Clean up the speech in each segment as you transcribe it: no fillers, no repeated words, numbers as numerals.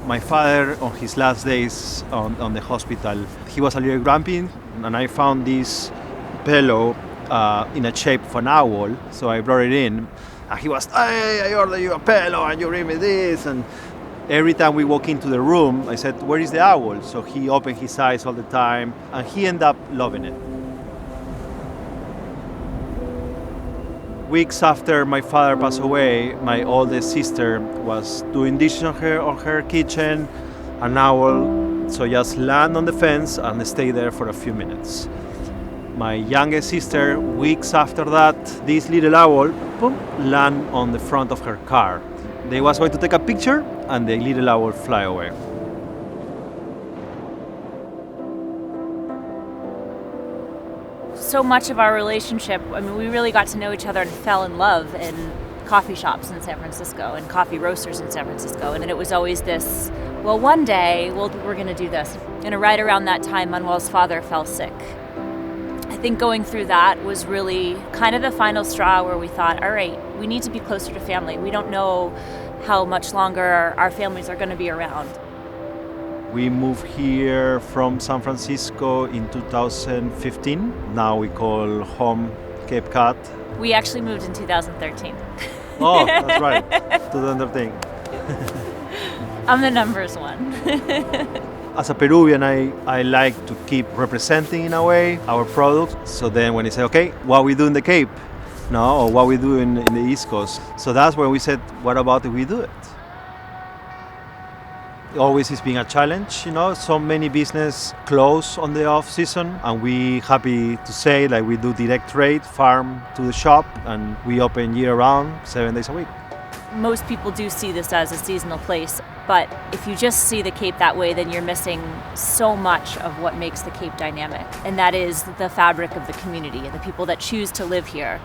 My father, on his last days on the hospital, he was a little grumpy, and I found this pillow in a shape of an owl, so I brought it in. And he was, hey, I ordered you a pillow, and you bring me this. And every time we walk into the room, I said, where is the owl? So he opened his eyes all the time, and he ended up loving it. Weeks after my father passed away, my oldest sister was doing dishes on her kitchen, an owl, so just land on the fence and stay there for a few minutes. My youngest sister, weeks after that, this little owl, boom, land on the front of her car. They was going to take a picture, and the little owl fly away. So much of our relationship, I mean, we really got to know each other and fell in love in coffee shops in San Francisco and coffee roasters in San Francisco. And it was always this, well, one day we're going to do this. And right around that time, Manuel's father fell sick. I think going through that was really kind of the final straw where we thought, all right, we need to be closer to family. We don't know how much longer our families are going to be around. We moved here from San Francisco in 2015. Now we call home Cape Cod. We actually moved in 2013. Oh, that's right, 2013. I'm the numbers one. As a Peruvian, I like to keep representing in a way our product. So then when you say, okay, what we do in the Cape, no, or what we do in the East Coast. So that's when we said, what about if we do it? Always it's been a challenge, so many business close on the off season, and we happy to say that we do direct trade, farm to the shop, and we open year round, 7 days a week. Most people do see this as a seasonal place, but if you just see the Cape that way, then you're missing so much of what makes the Cape dynamic, and that is the fabric of the community and the people that choose to live here.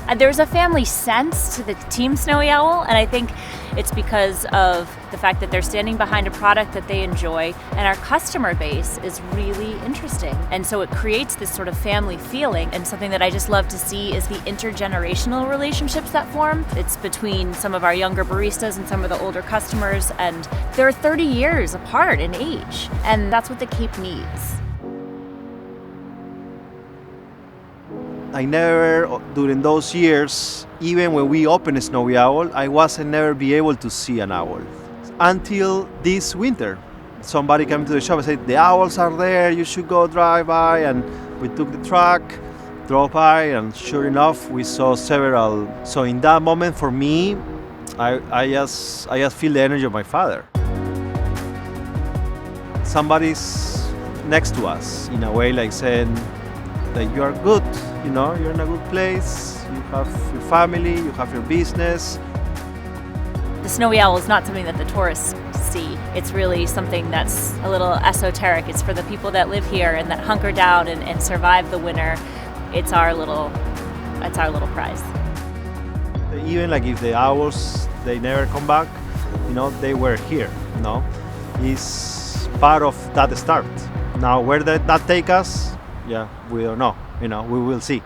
And there's a family sense to the Team Snowy Owl, and I think it's because of the fact that they're standing behind a product that they enjoy, and our customer base is really interesting. And so it creates this sort of family feeling, and something that I just love to see is the intergenerational relationships that form. It's between some of our younger baristas and some of the older customers, and they're 30 years apart in age, and that's what the Cape needs. I never, during those years, even when we opened Snowy Owl, I wasn't never be able to see an owl. Until this winter. Somebody came to the shop and said, the owls are there, you should go drive by. And we took the truck, drove by, and sure enough, we saw several. So in that moment, for me, I just feel the energy of my father. Somebody's next to us, in a way, like saying that you are good. You're in a good place, you have your family, you have your business. The Snowy Owl is not something that the tourists see. It's really something that's a little esoteric. It's for the people that live here and that hunker down and survive the winter. It's our little prize. Even like if the owls, they never come back, they were here, It's part of that start. Now, where that take us, we don't know. We will see.